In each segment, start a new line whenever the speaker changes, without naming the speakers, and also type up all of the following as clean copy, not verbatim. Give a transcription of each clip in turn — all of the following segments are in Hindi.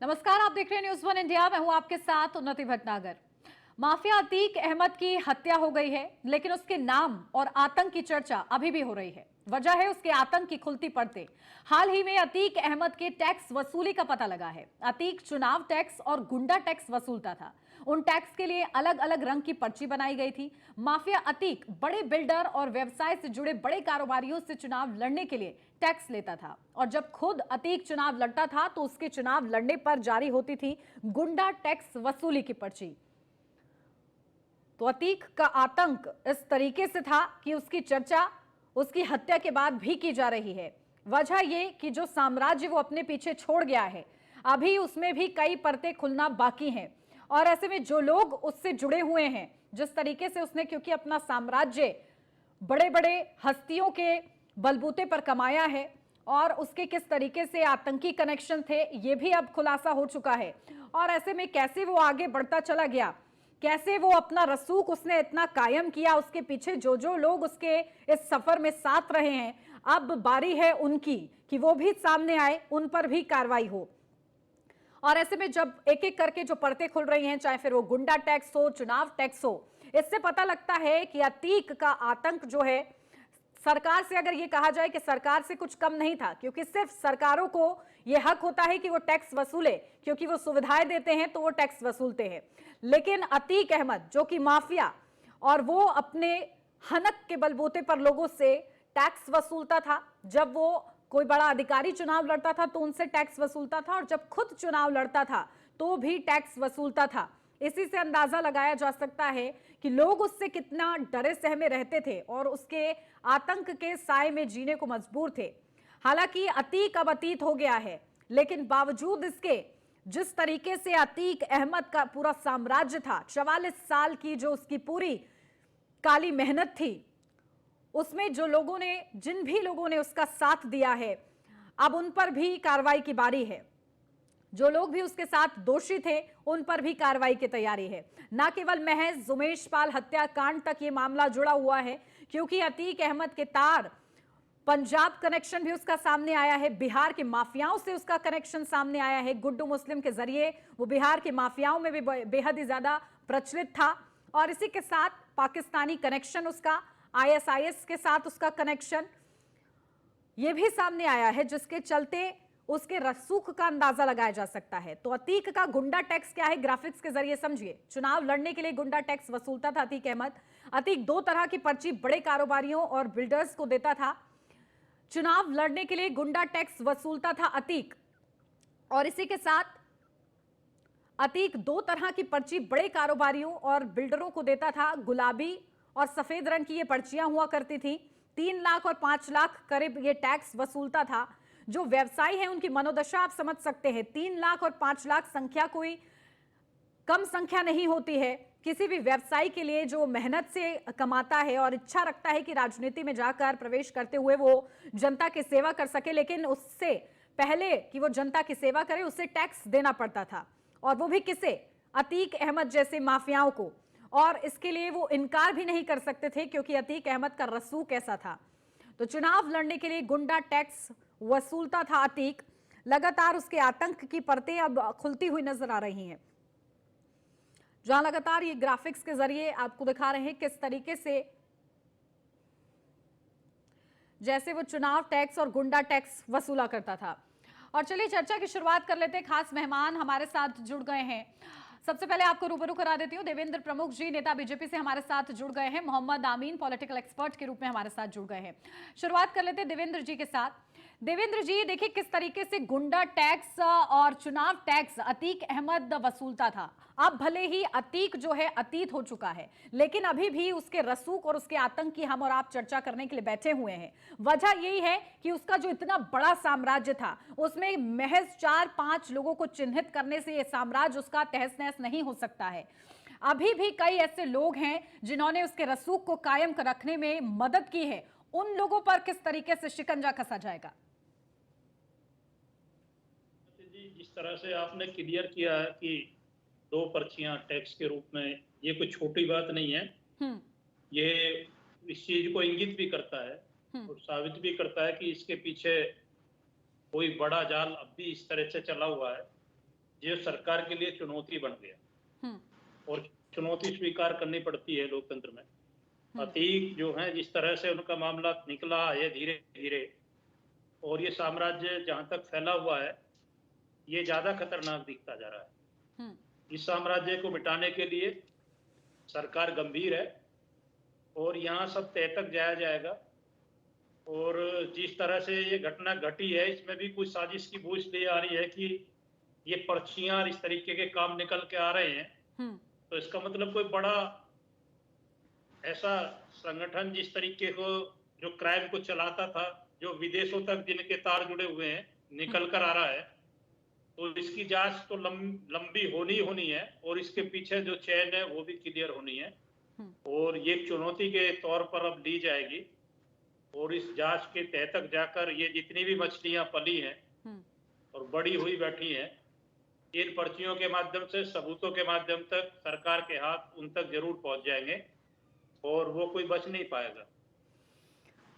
नमस्कार, आप देख रहे हैं न्यूज़ वन इंडिया। मैं हूं आपके साथ उन्नति भटनागर। माफिया अतीक अहमद की हत्या हो गई है, लेकिन उसके नाम और आतंक की चर्चा अभी भी हो रही है। वजह है उसके आतंक की खुलती पड़ते। हाल ही में अतीक अहमद के टैक्स वसूली का पता लगा है। अतीक चुनाव टैक्स और गुंडा टैक्स वसूलता था। उन टैक्स के लिए अलग अलग रंग की पर्ची बनाई गई थी। माफिया अतीक बड़े बिल्डर और व्यवसाय से जुड़े बड़े कारोबारियों से चुनाव लड़ने के लिए टैक्स लेता था, और जब खुद अतीक चुनाव लड़ता था तो उसके चुनाव लड़ने पर जारी होती थी गुंडा टैक्स वसूली की पर्ची। तो अतीक का आतंक इस तरीके से था कि उसकी चर्चा उसकी हत्या के बाद भी की जा रही है। वजह यह कि जो साम्राज्य वो अपने पीछे छोड़ गया है, अभी उसमें भी कई परतें खुलना बाकी हैं। और ऐसे में जो लोग उससे जुड़े हुए हैं, जिस तरीके से उसने, क्योंकि अपना साम्राज्य बड़े बड़े हस्तियों के बलबूते पर कमाया है, और उसके किस तरीके से आतंकी कनेक्शन थे ये भी अब खुलासा हो चुका है। और ऐसे में कैसे वो आगे बढ़ता चला गया, कैसे वो अपना रसूख उसने इतना कायम किया, उसके पीछे जो जो लोग उसके इस सफर में साथ रहे हैं, अब बारी है उनकी कि वो भी सामने आए, उन पर भी कार्रवाई हो। और ऐसे में जब एक एक करके जो परतें खुल रही हैं, चाहे फिर वो गुंडा टैक्स हो, चुनाव टैक्स हो, इससे पता लगता है कि अतीक का आतंक जो है, सरकार से अगर ये कहा जाए कि सरकार से कुछ कम नहीं था, क्योंकि सिर्फ सरकारों को यह हक होता है कि वो टैक्स वसूले, क्योंकि वो सुविधाएं देते हैं तो वो टैक्स वसूलते हैं। लेकिन अतीक अहमद जो कि माफिया, और वो अपने हनक के बलबूते पर लोगों से टैक्स वसूलता था। जब वो कोई बड़ा अधिकारी चुनाव लड़ता था तो उनसे टैक्स वसूलता था, और जब खुद चुनाव लड़ता था तो भी टैक्स वसूलता था। इसी से अंदाजा लगाया जा सकता है कि लोग उससे कितना डरे सहमे रहते थे और उसके आतंक के साए में जीने को मजबूर थे। हालांकि अतीक अब अतीत हो गया है, लेकिन बावजूद इसके जिस तरीके से अतीक अहमद का पूरा साम्राज्य था, 44 साल की जो उसकी पूरी काली मेहनत थी, उसमें जो लोगों ने, जिन भी लोगों ने उसका साथ दिया है, अब उन पर भी कार्रवाई की बारी है। जो लोग भी उसके साथ दोषी थे उन पर भी कार्रवाई की तैयारी है। न केवल महज जुमेश पाल हत्याकांड तक ये मामला जुड़ा हुआ है, क्योंकि अतीक अहमद के तार पंजाब कनेक्शन भी उसका सामने आया है, बिहार के माफियाओं से उसका कनेक्शन सामने आया है। गुड्डू मुस्लिम के जरिए वो बिहार के माफियाओं में भी बेहद ही ज्यादा प्रचलित था, और इसी के साथ पाकिस्तानी कनेक्शन उसका, आईएसआईएस के साथ उसका कनेक्शन ये भी सामने आया है, जिसके चलते उसके रसूख का अंदाजा लगाया जा सकता है। तो अतीक का गुंडा टैक्स क्या है, ग्राफिक्स के जरिए समझिए। चुनाव लड़ने के लिए गुंडा टैक्स वसूलता था अतीक अहमद। अतीक दो तरह की पर्ची बड़े कारोबारियों और बिल्डर्स को देता था। चुनाव लड़ने के लिए गुंडा टैक्स वसूलता था अतीक, और इसी के साथ अतीक दो तरह की पर्ची बड़े कारोबारियों और बिल्डरों को देता था। गुलाबी और सफेद रंग की ये पर्चियां हुआ करती थी। 3 लाख और 5 लाख करीब ये टैक्स वसूलता था। जो व्यवसायी हैं उनकी मनोदशा आप समझ सकते हैं। 3 लाख और 5 लाख संख्या कोई कम संख्या नहीं होती है। किसी भी व्यवसायी के लिए जो मेहनत से कमाता है और इच्छा रखता है कि राजनीति में जाकर प्रवेश करते हुए वो जनता की सेवा कर सके, लेकिन उससे पहले कि वो जनता की सेवा करे उसे टैक्स देना पड़ता था, और वो भी किसे, अतीक अहमद जैसे माफियाओं को। और इसके लिए वो इनकार भी नहीं कर सकते थे, क्योंकि अतीक अहमद का रसूख ऐसा था। तो चुनाव लड़ने के लिए गुंडा टैक्स वसूलता था अतीक। लगातार उसके आतंक की परतें अब खुलती हुई नजर आ रही हैं, जहां लगातार ये ग्राफिक्स के जरिए आपको दिखा रहे हैं किस तरीके से जैसे वो चुनाव टैक्स और गुंडा टैक्स वसूला करता था। और चलिए चर्चा की शुरुआत कर लेते हैं। खास मेहमान हमारे साथ जुड़ गए हैं। सबसे पहले आपको रूबरू करा देती हूँ, देवेंद्र प्रमुख जी, नेता बीजेपी से हमारे साथ जुड़ गए हैं। मोहम्मद आमीन पॉलिटिकल एक्सपर्ट के रूप में हमारे साथ जुड़ गए हैं। शुरुआत कर लेते हैं देवेंद्र जी के साथ। देवेंद्र जी, देखिए किस तरीके से गुंडा टैक्स और चुनाव टैक्स अतीक अहमद वसूलता था। अब भले ही अतीक जो है अतीत हो चुका है, लेकिन अभी भी उसके रसूख और उसके आतंक की हम और आप चर्चा करने के लिए बैठे हुए हैं। वजह यही है कि उसका जो इतना बड़ा साम्राज्य था, उसमें महज 4-5 लोगों को चिन्हित करने से यह साम्राज्य उसका तहस नहस नहीं हो सकता है। अभी भी कई ऐसे लोग हैं जिन्होंने उसके रसूख को कायम रखने में मदद की है। उन लोगों पर किस तरीके से शिकंजा कसा जाएगा?
जी, जिस तरह से आपने क्लियर किया है कि 2 पर्चियां टैक्स के रूप में, ये कोई छोटी बात नहीं है।
हम्म।
ये इस चीज को इंगित भी करता है
हम्म।
और साबित भी करता है कि इसके पीछे कोई बड़ा जाल अब भी इस तरह से चला हुआ है। जो सरकार के लिए चुनौती बन गया,
हम्म,
और चुनौती स्वीकार करनी पड़ती है लोकतंत्र में। अतीक जो है, जिस तरह से उनका मामला निकला है धीरे धीरे, और ये साम्राज्य जहां तक फैला हुआ है, ये ज्यादा खतरनाक दिखता जा रहा है।
हम्म,
इस साम्राज्य को मिटाने के लिए सरकार गंभीर है, और यहाँ सब तय तक जाया जाएगा। और जिस तरह से ये घटना घटी है, इसमें भी कुछ साजिश की बूझ ली आ रही है कि ये पर्चियां और इस तरीके के काम निकल के आ रहे हैं,
हम्म,
तो इसका मतलब कोई बड़ा ऐसा संगठन जिस तरीके को, जो क्राइम को चलाता था, जो विदेशों तक जिनके तार जुड़े हुए हैं, निकल कर आ रहा है, तो इसकी जांच तो लंबी होनी है, और इसके पीछे जो चैन है वो भी क्लियर होनी है, और ये चुनौती के तौर पर अब ली जाएगी। और इस जांच के तह तक जाकर ये जितनी भी मछलियां पली हैं और बड़ी हुई बैठी हैं, इन पर्चियों के माध्यम से, सबूतों के माध्यम तक सरकार के हाथ उन तक जरूर पहुंच जाएंगे, और वो कोई बच नहीं पाएगा।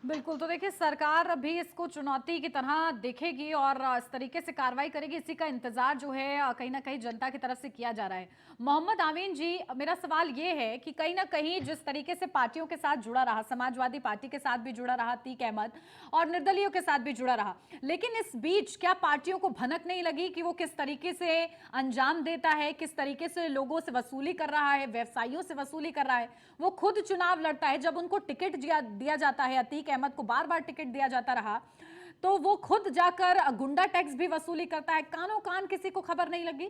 बिल्कुल। तो देखिए, सरकार भी इसको चुनौती की तरह देखेगी और इस तरीके से कार्रवाई करेगी, इसी का इंतजार जो है कहीं ना कहीं जनता की तरफ से किया जा रहा है। मोहम्मद आमीन जी, मेरा सवाल ये है कि कहीं ना कहीं जिस तरीके से पार्टियों के साथ जुड़ा रहा, समाजवादी पार्टी के साथ भी जुड़ा रहा अतीक अहमद, और निर्दलीयों के साथ भी जुड़ा रहा, लेकिन इस बीच क्या पार्टियों को भनक नहीं लगी कि वो किस तरीके से अंजाम देता है, किस तरीके से लोगों से वसूली कर रहा है, व्यवसायियों से वसूली कर रहा है? वो खुद चुनाव लड़ता है, जब उनको टिकट दिया जाता है, अतीक अहमद को बार बार टिकट दिया जाता रहा, तो वो खुद जाकर गुंडा टैक्स भी वसूली करता है। कानों कान किसी को खबर नहीं लगी?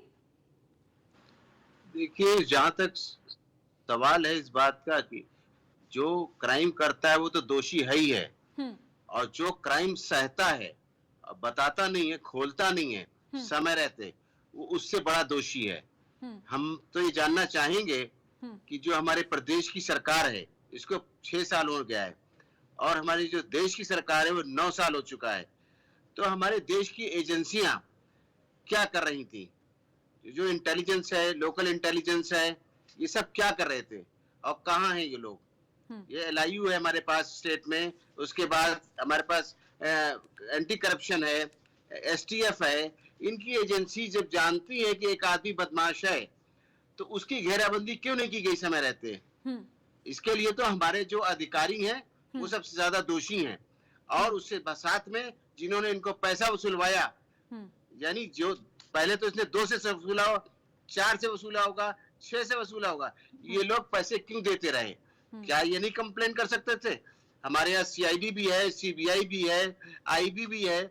देखिए, जहां तक सवाल है इस बात का कि जो क्राइम करता है वो तो दोषी है ही है, और जो क्राइम सहता है, बताता नहीं है, खोलता नहीं है समय रहते, वो उससे बड़ा दोषी है। हम तो ये जानना चाहेंगे कि जो हमारे प्रदेश की सरकार है, इसको 6 साल हो गया है, और हमारी जो देश की सरकार है वो 9 साल हो चुका है, तो हमारे देश की एजेंसियां क्या कर रही थी? जो इंटेलिजेंस है, लोकल इंटेलिजेंस है, ये सब क्या कर रहे थे, और कहाँ हैं ये लोग? ये एलआईयू है हमारे पास स्टेट में, उसके बाद हमारे पास एंटी करप्शन है, एसटीएफ है। इनकी एजेंसी जब जानती है कि एक आदमी बदमाश है, तो उसकी घेराबंदी क्यों नहीं की गई समय रहते? इसके लिए तो हमारे जो अधिकारी हैं वो सबसे ज्यादा दोषी हैं, और उससे साथ में जिन्होंने इनको पैसा वसूलवाया, यानी जो पहले तो इसने 2 से वसूला, 4 से वसूला होगा, 6 से वसूला होगा, ये लोग पैसे क्यों देते रहे? क्या ये नहीं कंप्लेन कर सकते थे? हमारे यहाँ सीआईडी भी है, सीबीआई भी है, आईबी भी है,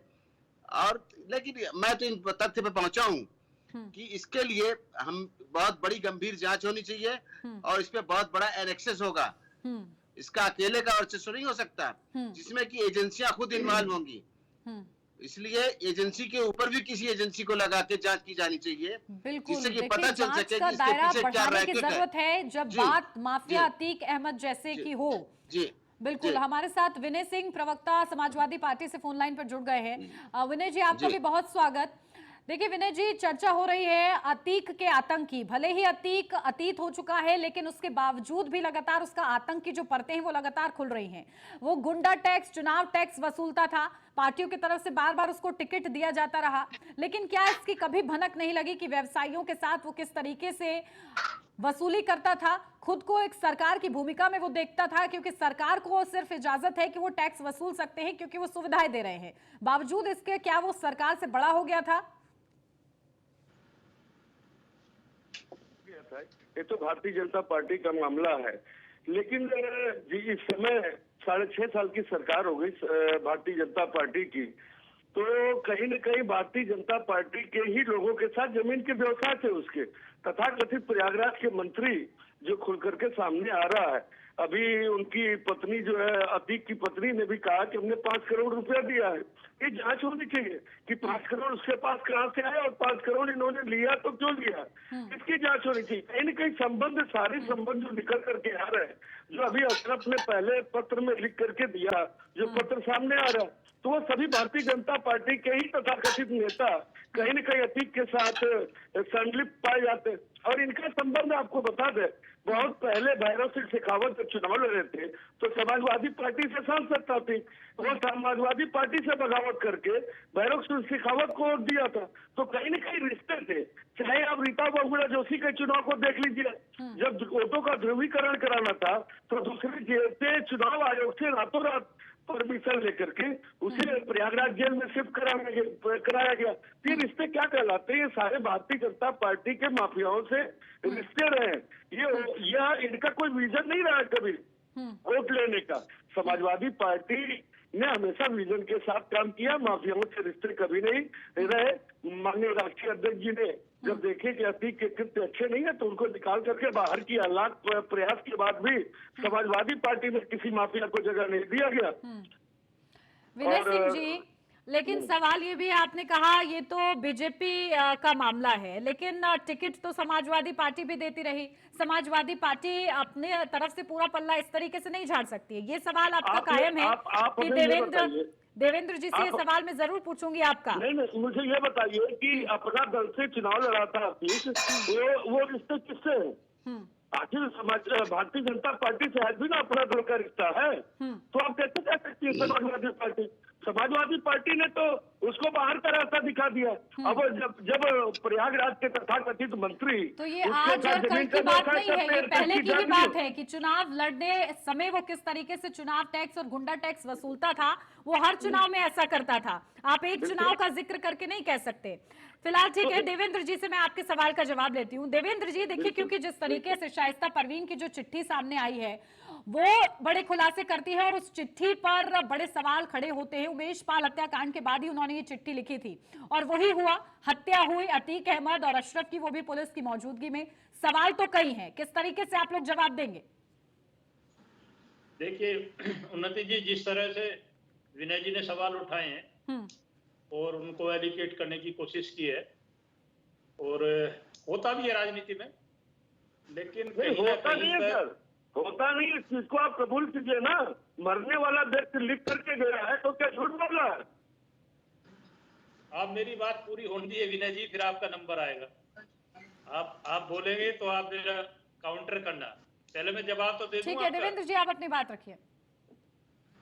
और लेकिन मैं तो इन तथ्य पे पहुंचा हूं कि इसके लिए हम बहुत बड़ी गंभीर जांच होनी चाहिए, और इस पे बहुत बड़ा एनेक्सेस होगा। इसका अकेले का वर्चस्व नहीं हो सकता, जिसमें कि एजेंसियां खुद इन्वॉल्व होंगी। इसलिए एजेंसी के ऊपर भी किसी एजेंसी को लगा के जांच की जानी चाहिए, जिससे कि पता चल सके कि इसके पीछे क्या रैकेट है।
जरूरत है जब बात माफिया अतीक अहमद जैसे की हो।
जी
बिल्कुल। हमारे साथ विनय सिंह, प्रवक्ता समाजवादी पार्टी से फोन लाइन पर जुड़ गए हैं। विनय जी, आपका भी बहुत स्वागत। देखिए विनय जी, चर्चा हो रही है अतीक के आतंक की। भले ही अतीक अतीत हो चुका है, लेकिन उसके बावजूद भी लगातार उसका आतंक की जो परतें हैं वो लगातार खुल रही हैं। वो गुंडा टैक्स, चुनाव टैक्स वसूलता था, पार्टियों की तरफ से बार बार उसको टिकट दिया जाता रहा, लेकिन क्या इसकी कभी भनक नहीं लगी कि व्यवसायियों के साथ वो किस तरीके से वसूली करता था? खुद को एक सरकार की भूमिका में वो देखता था, क्योंकि सरकार को सिर्फ इजाजत है कि वो टैक्स वसूल सकते हैं क्योंकि वो सुविधाएं दे रहे हैं। बावजूद इसके क्या वो सरकार से बड़ा हो गया था?
ये तो भारतीय जनता पार्टी का मामला है, लेकिन इस समय 6.5 साल की सरकार हो गई भारतीय जनता पार्टी की, तो कहीं न कहीं भारतीय जनता पार्टी के ही लोगों के साथ जमीन के व्यवसाय थे उसके। तथाकथित प्रयागराज के मंत्री जो खुल करके सामने आ रहा है, अभी उनकी पत्नी जो है, अतीक की पत्नी ने भी कहा कि हमने 5 करोड़ रुपया दिया है। ये जांच होनी चाहिए कि 5 करोड़ उसके पास कहां से आए और 5 करोड़ इन्होंने लिया तो क्यों लिया, इसकी जांच होनी चाहिए। कहीं न कहीं संबंध, सारे संबंध जो निकल करके आ रहे हैं, जो अभी अशरफ ने पहले पत्र में लिख करके दिया, जो पत्र सामने आ रहा है, तो वो सभी भारतीय जनता पार्टी के ही तथाकथित नेता कहीं न कहीं अतीक के साथ संलिप्त पाए जाते हैं। और इनका संबंध आपको बता दें, बहुत पहले भैरव सिंह शेखावत जब चुनाव लड़े थे तो समाजवादी पार्टी से सांसद थे, वो समाजवादी पार्टी से बगावत करके भैरव सिंह शेखावत को वोट दिया था। तो कहीं न कहीं रिश्ते थे। चाहे आप रीता बहुगुणा जोशी के चुनाव को देख लीजिए, जब वोटों का ध्रुवीकरण कराना था तो दूसरी जेल से चुनाव आयोग से रातों रात परमिशन लेकर के उसे प्रयागराज जेल में शिफ्ट कराया गया। ये रिश्ते क्या कहलाते हैं? ये सारे भारतीय जनता पार्टी के माफियाओं से रिश्ते रहे। यह इनका कोई विजन नहीं रहा कभी वोट लेने का। समाजवादी पार्टी ने हमेशा विजन के साथ काम किया, माफियाओं से रिश्ते कभी नहीं रहे। माननीय राष्ट्रीय अध्यक्ष जी ने जब देखे कि अतीक के कृत्य अच्छे नहीं है तो उनको निकाल करके बाहर किया। लाख प्रयास के बाद भी समाजवादी पार्टी में किसी माफिया को जगह नहीं दिया गया।
विनय सिंह जी, लेकिन सवाल ये भी है, आपने कहा ये तो बीजेपी का मामला है, लेकिन टिकट तो समाजवादी पार्टी भी देती रही। समाजवादी पार्टी अपने तरफ से पूरा पल्ला इस तरीके से नहीं झाड़ सकती है। ये सवाल आपका कायम है कि देवेंद्र जी से ये सवाल मैं जरूर पूछूंगी आपका।
नहीं, मुझे ये बताइए कि अपना दल से चुनाव लड़ा था वो रिश्ते किससे है? आखिर भारतीय जनता पार्टी से है भी ना अपना दल का रिश्ता है। तो आप कैसे कह सकती है समाजवादी पार्टी ने तो उसको बाहर का रास्ता दिखा दिया। अब जब प्रयागराज के तथाकथित मंत्री,
तो ये आज और कल की बात नहीं है, ये पहले की ही बात है कि चुनाव लड़ने समय वो किस तरीके से चुनाव टैक्स और गुंडा टैक्स वसूलता था। वो हर चुनाव में ऐसा करता था। आप एक चुनाव का जिक्र करके नहीं कह सकते। फिलहाल ठीक है, देवेंद्र जी से मैं आपके सवाल का जवाब लेती हूँ। देवेंद्र जी देखिए, क्योंकि जिस तरीके से शाइस्ता परवीन की जो चिट्ठी सामने आई है वो बड़े खुलासे करती है और उस चिट्ठी पर बड़े सवाल खड़े होते हैं। उमेश पाल हत्याकांड के बाद ही उन्होंने ये चिट्ठी लिखी थी और वही हुआ, हत्या हुई अतीक अहमद और अशरफ की, वो भी पुलिस की मौजूदगी में। सवाल तो कई हैं, किस तरीके से आप लोग जवाब देंगे?
देखिए उन्नति जी, जिस तरह से विनय जी ने सवाल उठाए हैं और उनको एलिकेट करने की कोशिश की है, और होता भी है राजनीति में, लेकिन
होता नहीं इस चीज को आप कबूल कीजिए ना। मरने वाला व्यक्ति लिख करके गया है तो क्या झूठ बोल रहा है?
आप मेरी बात पूरी होने दीजिए विनय जी, फिर आपका नंबर आएगा। आप बोलेंगे तो आप मेरा काउंटर करना, पहले मैं जवाब तो दे दूंगा।
ठीक है देवेंद्र जी, आप अपनी बात रखिए।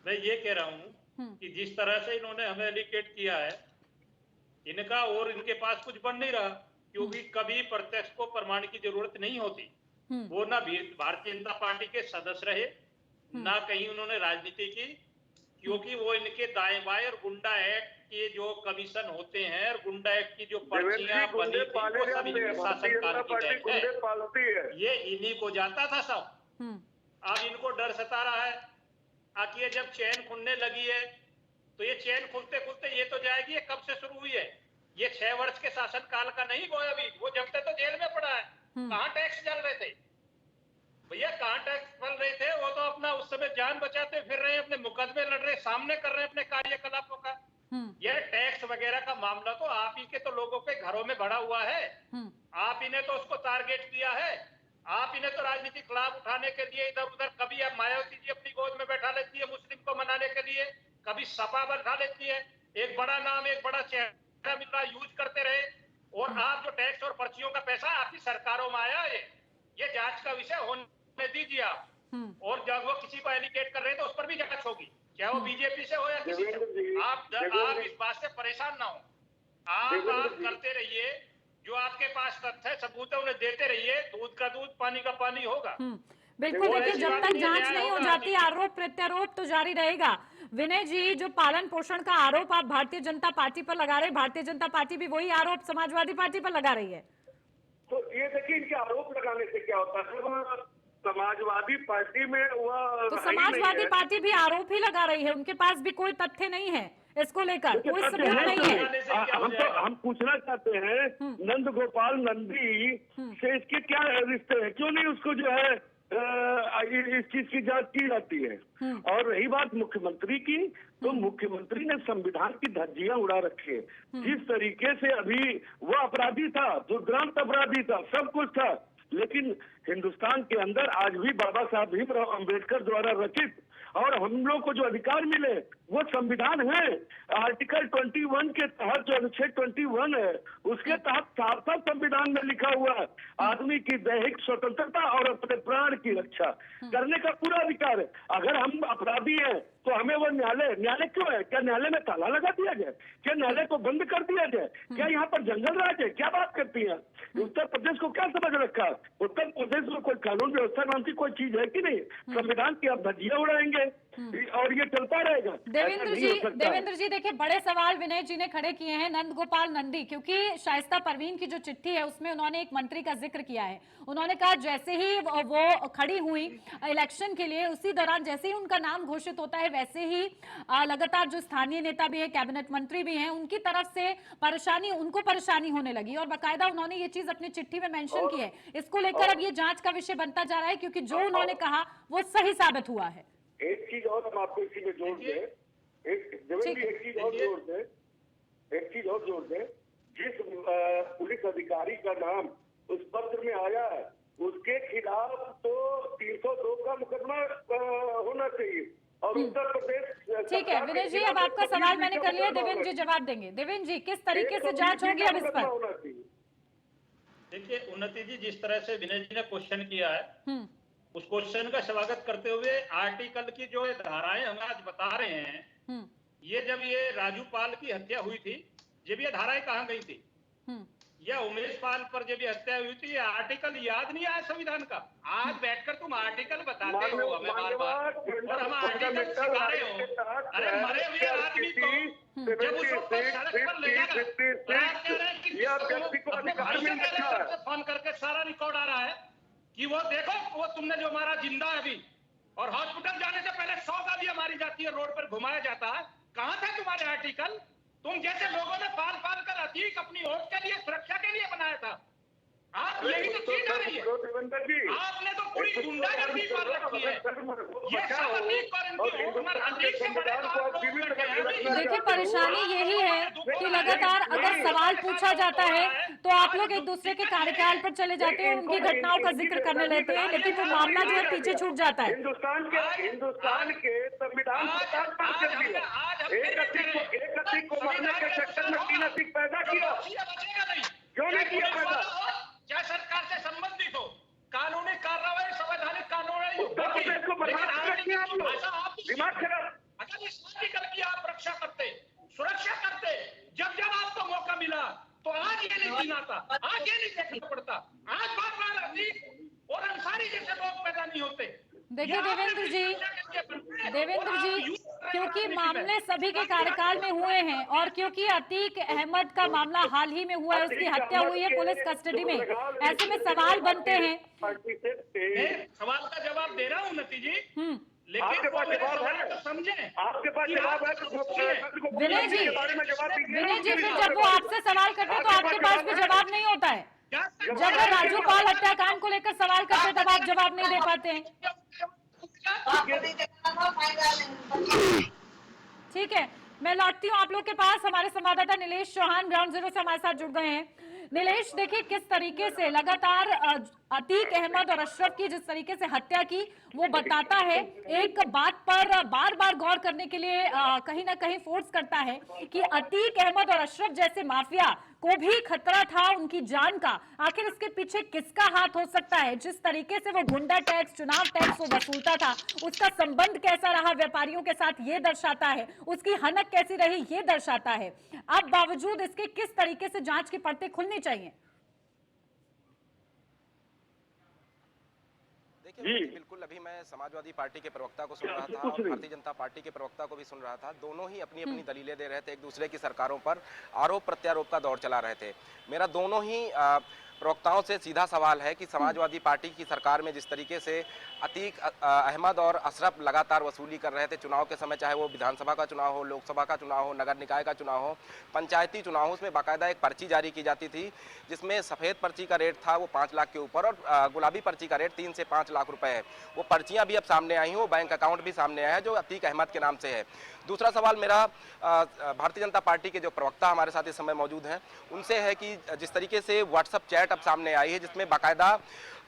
मैं ये कह रहा हूँ कि जिस तरह से इन्होंने हमें एलिकेट किया है, इनका और इनके पास कुछ बन नहीं रहा, क्योंकि कभी प्रत्यक्ष को प्रमाण की जरूरत नहीं होती। वो ना भारतीय जनता पार्टी के सदस्य रहे, ना कहीं उन्होंने राजनीति की, क्योंकि वो इनके दाएं बाएं और गुंडा एक्ट के जो कमीशन होते हैं और गुंडा एक्ट की जो पर्चियां बनी थी वो सभी शासनकाल की है। ये इन्हीं को जाता था सब। अब इनको डर सता रहा है। आखिर ये जब चैन खुलने लगी है तो ये चैन खुलते खुलते ये तो जाएगी। ये कब से शुरू हुई है? ये 6 वर्ष के शासनकाल का नहीं वो अभी, वो जब तक तो जेल में पड़ा है। कहाँ टैक्स चल रहे थे भैया, कहाँ टैक्स चल रहे थे? वो तो अपना उस समय जान बचाते फिर रहे, अपने मुकदमे लड़ रहे, सामने कर रहे अपने कार्यकलापों का। यह टैक्स वगैरह का मामला तो आप ही के तो लोगों के घरों में भरा हुआ है। आप इन्हें तो उसको टारगेट किया है। आप इन्हें तो राजनीतिक लाभ उठाने के लिए इधर उधर, कभी आप मायावती जी अपनी गोद में बैठा लेती है मुस्लिम को मनाने के लिए, कभी सपा बैठा लेती है। एक बड़ा नाम, एक बड़ा चेहरा मिला, यूज करते रहे। और आप जो टैक्स और पर्चियों का पैसा आपकी सरकारों में आया है, ये जांच का विषय होने दीजिए आप। और जब वो किसी को एलिकेट कर रहे हैं तो उस पर भी जांच होगी, चाहे वो बीजेपी से हो या किसी से। आप इस बात से परेशान ना हो। आप करते रहिए, जो आपके पास तथ्य सबूत है उन्हें देते रहिए। दूध का दूध, पानी का पानी होगा।
बिल्कुल, देखिए जब तक जांच नहीं हो जाती आरोप प्रत्यारोप तो जारी रहेगा। विनय जी, जो पालन पोषण का आरोप आप भारतीय जनता पार्टी पर लगा रहे, भारतीय जनता पार्टी भी वही आरोप समाजवादी पार्टी पर लगा रही है।
तो ये देखिए, इनके आरोप लगाने से क्या होता है? समाजवादी पार्टी में वह
तो समाजवादी पार्टी भी आरोप ही लगा रही है, उनके पास भी कोई तथ्य नहीं है इसको लेकर, कोई सबूत नहीं है।
हम पूछना चाहते हैं नंद गोपाल नंदी से इसके क्या रिश्ते हैं? क्यों नहीं उसको जो है इस चीज की जांच की जाती है? और रही बात मुख्यमंत्री की, तो मुख्यमंत्री ने संविधान की धज्जियां उड़ा रखी है। जिस तरीके से अभी वो अपराधी था, दुर्दांत अपराधी था, सब कुछ था, लेकिन हिंदुस्तान के अंदर आज भी बाबा साहब भीमराव अंबेडकर द्वारा रचित और हम लोग को जो अधिकार मिले वो संविधान है। आर्टिकल 21 के तहत जो अनुच्छेद 21 है उसके तहत साफ साफ संविधान में लिखा हुआ है, आदमी की दैहिक स्वतंत्रता और अपने प्राण की रक्षा करने का पूरा अधिकार है। अगर हम अपराधी हैं तो हमें वो न्यायालय क्यों है? क्या न्यायालय में ताला लगा दिया जाए? क्या न्यायालय को बंद कर दिया जाए? क्या यहाँ पर जंगल राज है? क्या बात करती हैं? उत्तर प्रदेश को क्या समझ रखा है? उत्तर प्रदेश में कोई कानून व्यवस्था नाम की कोई चीज है कि नहीं? संविधान की आप धज्जियां उड़ाएंगे और ये चलता रहेगा।
देवेंद्र जी देखिए, बड़े सवाल विनय जी ने खड़े किए हैं, नंद गोपाल नंदी, क्योंकि शाइस्ता परवीन की जो चिट्ठी है उसमें उन्होंने एक मंत्री का जिक्र किया है। उन्होंने कहा जैसे ही वो खड़ी हुई इलेक्शन के लिए, उसी दौरान जैसे ही उनका नाम घोषित होता है वैसे ही लगातार जो स्थानीय नेता भी है, कैबिनेट मंत्री भी हैं, उनकी तरफ से उनको परेशानी होने लगी और बाकायदा उन्होंने ये चीज अपनी चिट्ठी में मेंशन की है। इसको लेकर अब ये जांच का विषय बनता जा रहा है, क्योंकि जो उन्होंने कहा वो सही साबित हुआ है।
एक चीज और हम आपको इसी में जोड़ दें, एक चीज और जोड़ दें, जिस पुलिस अधिकारी का नाम उस पत्र में आया है उसके खिलाफ तो 302 का मुकदमा होना चाहिए और उत्तर प्रदेश।
ठीक है विनय जी, अब आपका सवाल मैंने कर लिया, देवेंद्र जी जवाब देंगे। देवेंद्र जी, किस तरीके से जांच होगी अब इस पर?
देखिए उन्नति जी, जिस तरह से विनय जी ने क्वेश्चन किया है उस क्वेश्चन का स्वागत करते हुए आर्टिकल की जो धाराएं हम आज बता रहे हैं, ये जब ये राजू पाल की हत्या हुई थी, जब ये धाराएं कहाँ गई थी? या उमेश पाल पर जब ये हत्या हुई थी, ये आर्टिकल याद नहीं आया संविधान का? आज बैठकर तुम आर्टिकल बताते हो हमें बार-बार और हम आर्टिकल सिखा रहे हो। अरे मरे हुए आदमी को जब उसको सड़क पर ले जाकर फोन करके सारा रिकॉर्ड आ रहा है कि वो देखो वो तुमने जो हमारा जिंदा है अभी, और हॉस्पिटल जाने से पहले 100 गालियां मारी जाती है, रोड पर घुमाया जाता है। कहां था तुम्हारे आर्टिकल? तुम जैसे लोगों ने पाल पाल कर अतीक अपनी वोट के लिए, सुरक्षा के लिए बनाया था। आप यही तो चीज आ रही है, आपने तो पूरी गुंडागर्दी कर रखी है। ये सब अतीक और इनकी हुकूमत अतीक से बड़े तो आप लोग करते हैं।
देखिए परेशानी यही है कि लगातार अगर सवाल पूछा जाता है तो आप लोग एक दूसरे के कार्यकाल पर चले जाते हैं, उनकी घटनाओं का जिक्र करने लगते हैं, लेकिन वो मामला जो है पीछे छूट जाता है।
हिंदुस्तान के संविधान एक अतीक को मारने के चक्कर में 3 अतीक पैदा किया, क्यों नहीं किया पैदा?
क्या सरकार से संबंधित हो, कानूनी कार्रवाई, संवैधानिक कार्रवाई,
दिमाग खराब।
अगर इस आर्टिकल की आप रक्षा करते, सुरक्षा करते, जब जब आपको मौका मिला तो आज ये नहीं जीना था, आज ये नहीं देखना पड़ता, आज बार बार अतीक और अंसारी जैसे लोग पैदा नहीं होते।
देखिए देवेंद्र जी, क्योंकि मामले सभी के कार्यकाल में हुए हैं और क्योंकि अतीक अहमद का मामला हाल ही में हुआ है, उसकी हत्या हुई है पुलिस कस्टडी में, ऐसे में सवाल बनते हैं।
सवाल का जवाब दे रहा हूँ उन्नति जी, लेकिन
आपके पास जवाब है
तो समझे,
आपके पास जवाब है तो
विनय जी फिर जब वो आपसे सवाल करते हैं तो आपके पास भी जवाब नहीं होता है। जब वो राजू पाल हत्याकांड को लेकर सवाल करते हैं तब आप जवाब नहीं दे पाते हैं। ठीक है, मैं लौटती हूँ आप लोग के पास। हमारे संवाददाता नीलेश चौहान ग्राउंड जीरो से हमारे साथ जुड़ गए हैं। नीलेश, देखिए किस तरीके से लगातार अतीक अहमद और अशरफ की जिस तरीके से हत्या की वो बताता है, एक बात पर बार बार गौर करने के लिए कहीं ना कहीं फोर्स करता है कि अतीक अहमद और अशरफ जैसे माफिया को भी खतरा था उनकी जान का। आखिर इसके पीछे किसका हाथ हो सकता है? जिस तरीके से वो गुंडा टैक्स, चुनाव टैक्स वो वसूलता था, उसका संबंध कैसा रहा व्यापारियों के साथ ये दर्शाता है, उसकी हनक कैसी रही ये दर्शाता है। अब बावजूद इसके किस तरीके से जांच की परतें खुलनी चाहिए?
देखिए बिल्कुल, अभी मैं समाजवादी पार्टी के प्रवक्ता को सुन रहा था और भारतीय जनता पार्टी के प्रवक्ता को भी सुन रहा था। दोनों ही अपनी अपनी दलीलें दे रहे थे, एक दूसरे की सरकारों पर आरोप प्रत्यारोप का दौर चला रहे थे। मेरा दोनों ही प्रवक्ताओं से सीधा सवाल है कि समाजवादी पार्टी की सरकार में जिस तरीके से अतीक अहमद और अशरफ लगातार वसूली कर रहे थे चुनाव के समय, चाहे वो विधानसभा का चुनाव हो, लोकसभा का चुनाव हो, नगर निकाय का चुनाव हो, पंचायती चुनाव हो, उसमें बाकायदा एक पर्ची जारी की जाती थी जिसमें सफ़ेद पर्ची का रेट था वो 5 लाख के ऊपर और गुलाबी पर्ची का रेट 3 से 5 लाख रुपए है। वो पर्चियां भी अब सामने आई हैं, वो बैंक अकाउंट भी सामने आया है जो अतीक अहमद के नाम से है। दूसरा सवाल मेरा भारतीय जनता पार्टी के जो प्रवक्ता हमारे साथ इस समय मौजूद हैं उनसे है कि जिस तरीके से व्हाट्सएप चैट अब सामने आई है जिसमें बाकायदा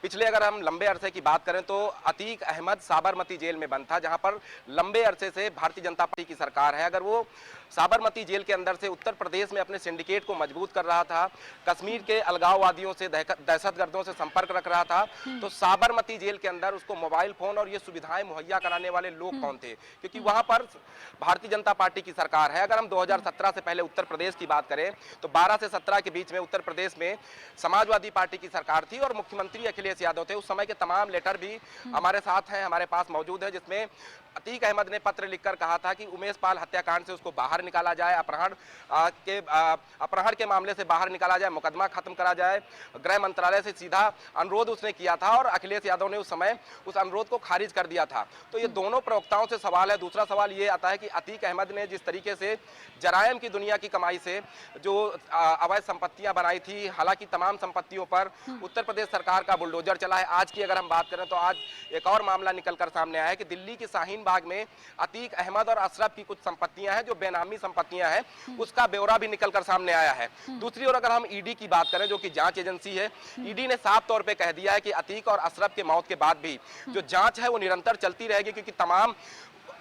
पिछले अगर हम लंबे अरसे की बात करें तो अतीक अहमद साबरमती जेल में बंद था, जहां पर लंबे अरसे से भारतीय जनता पार्टी की सरकार है। अगर वो साबरमती जेल के अंदर से उत्तर प्रदेश में अपने सिंडिकेट को मजबूत कर रहा था, कश्मीर के अलगाववादियों से, दहशतगर्दों से संपर्क रख रहा था, तो साबरमती जेल के अंदर उसको मोबाइल फोन और ये सुविधाएं मुहैया कराने वाले लोग कौन थे? क्योंकि वहां पर भारतीय जनता पार्टी की सरकार है। अगर हम 2017 से पहले उत्तर प्रदेश की बात करें तो 12 से 17 के बीच में उत्तर प्रदेश में समाजवादी पार्टी की सरकार थी और मुख्यमंत्री अखिलेश यादव थे। उस समय के तमाम लेटर भी हमारे साथ हैं, हमारे पास मौजूद है, जिसमें अतीक अहमद ने पत्र लिखकर कहा था कि उमेश पाल हत्याकांड से उसको बाहर निकाला जाए, अपहरण के मामले से बाहर निकाला जाए, मुकदमा खत्म करा जाए। गृह मंत्रालय से सीधा अनुरोध उसने किया था और अखिलेश यादव ने उस समय उस अनुरोध को खारिज कर दिया था। तो ये दोनों प्रवक्ताओं से सवाल है। दूसरा सवाल ये आता है कि अतीक अहमद ने जिस तरीके से जरायम की दुनिया की कमाई से जो अवैध संपत्तियां बनाई थी, हालांकि तमाम संपत्तियों पर उत्तर प्रदेश सरकार का बुलडोजर चला है। आज की अगर हम बात करें तो आज एक और मामला निकलकर सामने आया है कि दिल्ली की शाहीन बाग में अतीक अहमद और अशरफ की कुछ संपत्तियां हैं जो बेनामी संपत्तियां हैं, उसका ब्यौरा भी निकलकर सामने आया है। दूसरी ओर अगर हम ईडी की बात करें, जो कि जांच एजेंसी है, ईडी ने साफ तौर पे कह दिया है कि अतीक और अशरफ के मौत के बाद भी जो जांच है वो निरंतर चलती रहेगी, क्योंकि तमाम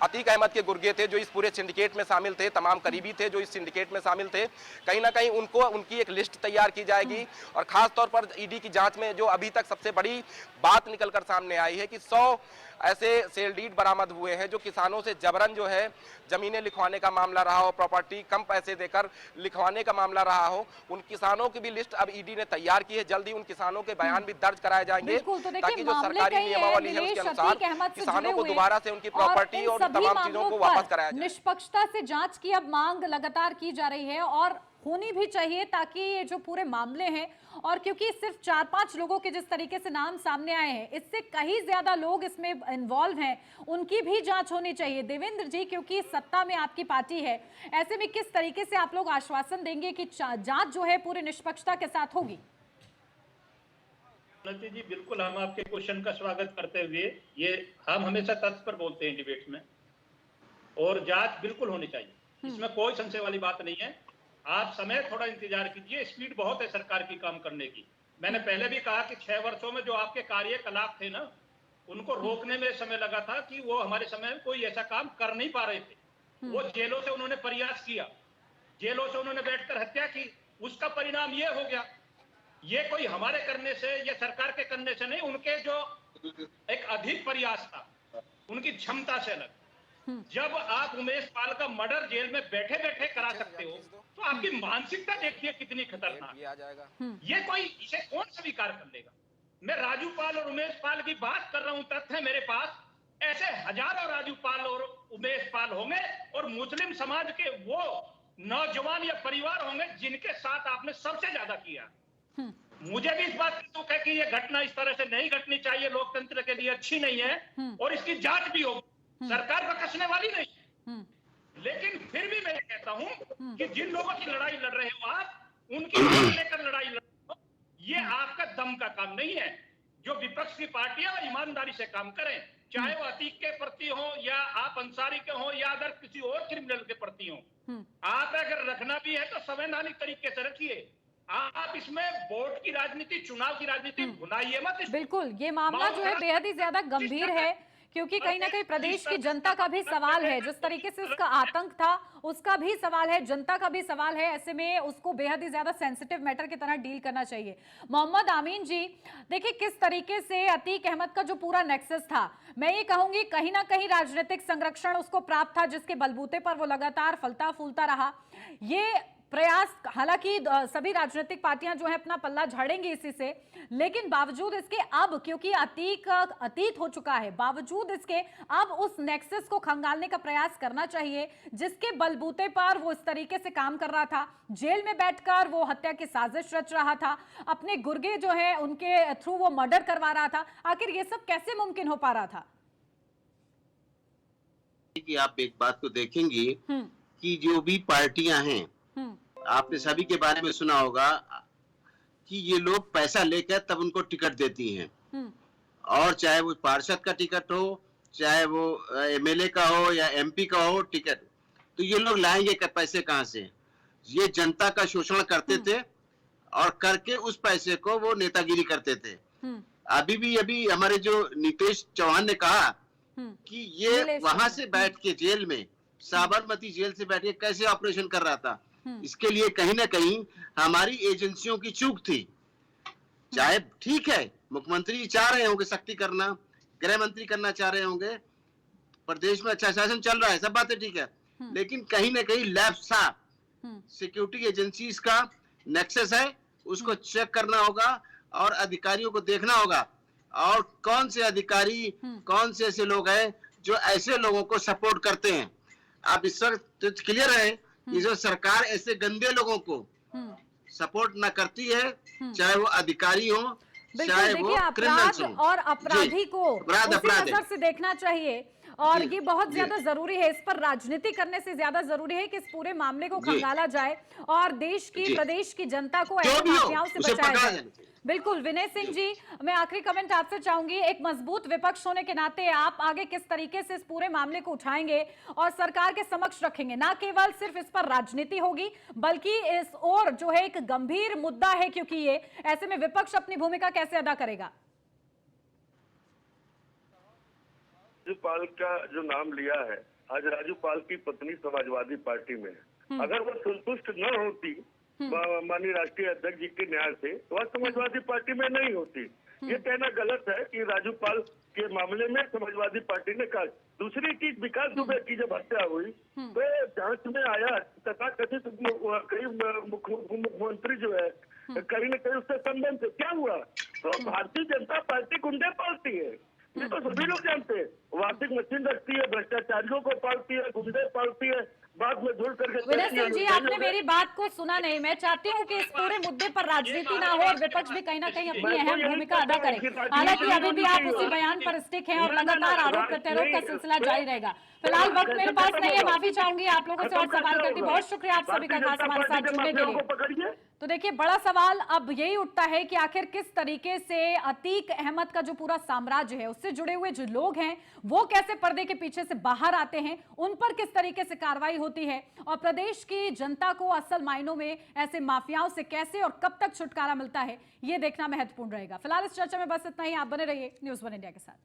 अतीक अहमद के गुर्गे थे जो इस पूरे सिंडिकेट में शामिल थे, तमाम करीबी थे जो इस सिंडिकेट में शामिल थे। कहीं ना कहीं उनकी एक लिस्ट तैयार की जाएगी और खास तौर पर ईडी की जांच में जो अभी तक सबसे बड़ी बात निकलकर सामने आई है कि 100 ऐसे सेल डीड बरामद हुए हैं जो किसानों से जबरन जो है जमीनें लिखवाने का मामला रहा हो, प्रॉपर्टी कम पैसे देकर लिखवाने का मामला रहा हो, उन किसानों की भी लिस्ट अब ईडी ने तैयार की है। जल्दी उन किसानों के बयान भी दर्ज कराए जाएंगे ताकि जो सरकारी नियमावली है उसके अनुसार किसानों को दोबारा से उनकी प्रॉपर्टी और तमाम चीजों को वापस कराया जाए।
निष्पक्षता से जांच की अब मांग लगातार की जा रही है और होनी भी चाहिए, ताकि ये जो पूरे मामले हैं, और क्योंकि सिर्फ 4-5 लोगों के जिस तरीके से नाम सामने आए हैं, इससे कहीं ज्यादा लोग इसमें इन्वॉल्व हैं, उनकी भी जांच होनी चाहिए। देवेंद्र जी, क्योंकि सत्ता में आपकी पार्टी है, ऐसे में किस तरीके से आप लोग आश्वासन देंगे कि जांच जो है पूरी निष्पक्षता के साथ होगी?
उन्नति जी, बिल्कुल हम आपके क्वेश्चन का स्वागत करते हुए, ये हम हमेशा तथ्य पर बोलते हैं डिबेट्स में, और जांच बिल्कुल होनी चाहिए, इसमें कोई संशय वाली बात नहीं है। आप समय थोड़ा इंतजार कीजिए, स्पीड बहुत है सरकार की काम करने की। मैंने पहले भी कहा कि 6 वर्षों में जो आपके कार्यकलाप थे ना, उनको रोकने में समय लगा था कि वो हमारे समय में कोई ऐसा काम कर नहीं पा रहे थे। वो जेलों से उन्होंने प्रयास किया, जेलों से उन्होंने बैठकर हत्या की, उसका परिणाम ये हो गया। ये कोई हमारे करने से या सरकार के करने से नहीं, उनके जो एक अधिक प्रयास था, उनकी क्षमता से अलग। जब आप उमेश पाल का मर्डर जेल में बैठे बैठे करा सकते हो तो आपकी मानसिकता देखिए कितनी खतरनाक। ये कोई इसे कौन स्वीकार कर लेगा? मैं राजू पाल और उमेश पाल की बात कर रहा हूं, तथ्य है मेरे पास। ऐसे हजारों राजू पाल और उमेश पाल होंगे और मुस्लिम समाज के वो नौजवान या परिवार होंगे जिनके साथ आपने सबसे ज्यादा किया। मुझे भी इस बात की दुख है कि ये घटना इस तरह से नहीं घटनी चाहिए, लोकतंत्र के लिए अच्छी नहीं है और इसकी जांच भी होगी। सरकार बकसने वाली नहीं, लेकिन फिर भी मैं कहता हूं कि जिन लोगों की लड़ाई लड़ रहे हो आप, उनकी लेकर लड़ाई लड़ रहे हो, ये आपका दम का काम नहीं है। जो विपक्ष की पार्टियां ईमानदारी से काम करें, चाहे वो अतीक के प्रति हो या आप अंसारी के हो या अगर किसी और क्रिमिनल के प्रति हो, आप अगर रखना भी है तो संवैधानिक तरीके से रखिए। आप इसमें वोट की राजनीति, चुनाव की राजनीति भुलाइए मत।
बिल्कुल, ये मामला जो है बेहद ही ज्यादा गंभीर है, क्योंकि कहीं ना कहीं प्रदेश की जनता का भी सवाल है। जिस तरीके से उसका आतंक था, उसका भी सवाल है, जनता का भी सवाल है। ऐसे में उसको बेहद ही ज्यादा सेंसिटिव मैटर की तरह डील करना चाहिए। मोहम्मद आमीन जी, देखिए किस तरीके से अतीक अहमद का जो पूरा नेक्सस था, मैं ये कहूंगी कहीं ना कहीं राजनीतिक संरक्षण उसको प्राप्त था, जिसके बलबूते पर वो लगातार फलता फूलता रहा। ये प्रयास, हालांकि सभी राजनीतिक पार्टियां जो है अपना पल्ला झाड़ेंगी इसी से, लेकिन बावजूद इसके अब, क्योंकि अतीत हो चुका है, बावजूद इसके अब उस नेक्सस को खंगालने का प्रयास करना चाहिए, जिसके बलबूते पर वो इस तरीके से काम कर रहा था। जेल में बैठकर वो हत्या की साजिश रच रहा था, अपने गुर्गे जो है उनके थ्रू वो मर्डर करवा रहा था। आखिर ये सब कैसे मुमकिन हो पा रहा था?
कि आप एक बात को देखेंगी कि जो भी पार्टियां हैं, आपने सभी के बारे में सुना होगा कि ये लोग पैसा लेकर तब उनको टिकट देती हैं, और चाहे वो पार्षद का टिकट हो, चाहे वो एमएलए का हो या एमपी का हो टिकट, तो ये लोग लाएंगे पैसे कहां से? ये जनता का शोषण करते थे और करके उस पैसे को वो नेतागिरी करते थे। अभी हमारे जो नीतीश चौहान ने कहा कि ये वहां से बैठ के जेल में साबरमती जेल से बैठ के कैसे ऑपरेशन कर रहा था। इसके लिए कहीं ना कहीं हमारी एजेंसियों की चूक थी। चाहे ठीक है, मुख्यमंत्री चाह रहे होंगे सख्ती करना, गृह मंत्री करना चाह रहे होंगे, प्रदेश में अच्छा शासन चल रहा है, सब बातें ठीक है, लेकिन कहीं ना कहीं लैप्स था। सिक्योरिटी एजेंसीज का नेक्सस है, उसको चेक करना होगा और अधिकारियों को देखना होगा, और कौन से अधिकारी, कौन से ऐसे लोग हैं जो ऐसे लोगों को सपोर्ट करते हैं। आप इस वक्त क्लियर है कि जो सरकार ऐसे गंदे लोगों को सपोर्ट ना करती है, चाहे वो अधिकारी हो, चाहे वो
देखिए,
क्रिमिनल्स
अपराध
हो।
और अपराधी को उसी नजर से देखना चाहिए, और ये बहुत ज्यादा जरूरी है। इस पर राजनीति करने से ज्यादा जरूरी है कि इस पूरे मामले को खंगाला जाए और देश की, प्रदेश की जनता को ऐसे माफियाओं से बचाया जाए। बिल्कुल। विनय सिंह जी, मैं आखिरी कमेंट आपसे चाहूंगी। एक मजबूत विपक्ष होने के नाते आप आगे किस तरीके से इस पूरे मामले को उठाएंगे और सरकार के समक्ष रखेंगे? ना केवल सिर्फ इस पर राजनीति होगी, बल्कि इस और जो है एक गंभीर मुद्दा है, क्योंकि ये ऐसे में विपक्ष अपनी भूमिका कैसे अदा करेगा?
राज्यपाल का जो नाम लिया है, आज राज्यपाल की पत्नी समाजवादी पार्टी में है। अगर वो संतुष्ट न होती माननीय राष्ट्रीय अध्यक्ष जी के न्याय से, तो वह समाजवादी पार्टी में नहीं होती। ये कहना गलत है कि राज्यपाल के मामले में समाजवादी पार्टी ने कहा। दूसरी चीज, विकास दुबे की जब हत्या हुई तो जांच में आया तथा कथित कई मुख्यमंत्री जो है कहीं न कहीं उससे संबंध है। क्या हुआ? तो भारतीय जनता पार्टी गुंडे पालती है, ये तो सभी लोग जानते हैं। वार्षिक मशीन रखती है, भ्रष्टाचारियों को पालती है, गुंडे पालती है, बाद में धुल करके।
विनय सिंह जी, आपने मेरी बात को सुना नहीं। मैं चाहती हूँ कि इस पूरे मुद्दे पर राजनीति ना हो और विपक्ष भी कहीं ना कहीं अपनी अहम भूमिका अदा करे। हालांकि अभी भी आप उसी बयान पर स्टिक हैं और लगातार आरोप प्रत्यारोप का सिलसिला जारी रहेगा। फिलहाल वक्त मेरे पास नहीं है, माफी चाहूंगी आप लोगों से और सवाल करती। बहुत शुक्रिया आप सभी का खास हमारे साथ जुड़ने के लिए। तो देखिए, बड़ा सवाल अब यही उठता है कि आखिर किस तरीके से अतीक अहमद का जो पूरा साम्राज्य है, उससे जुड़े हुए जो लोग हैं, वो कैसे पर्दे के पीछे से बाहर आते हैं, उन पर किस तरीके से कार्रवाई होती है, और प्रदेश की जनता को असल मायनों में ऐसे माफियाओं से कैसे और कब तक छुटकारा मिलता है, ये देखना महत्वपूर्ण रहेगा। फिलहाल इस चर्चा में बस इतना ही। आप बने रहिए न्यूज़ 1 इंडिया के साथ।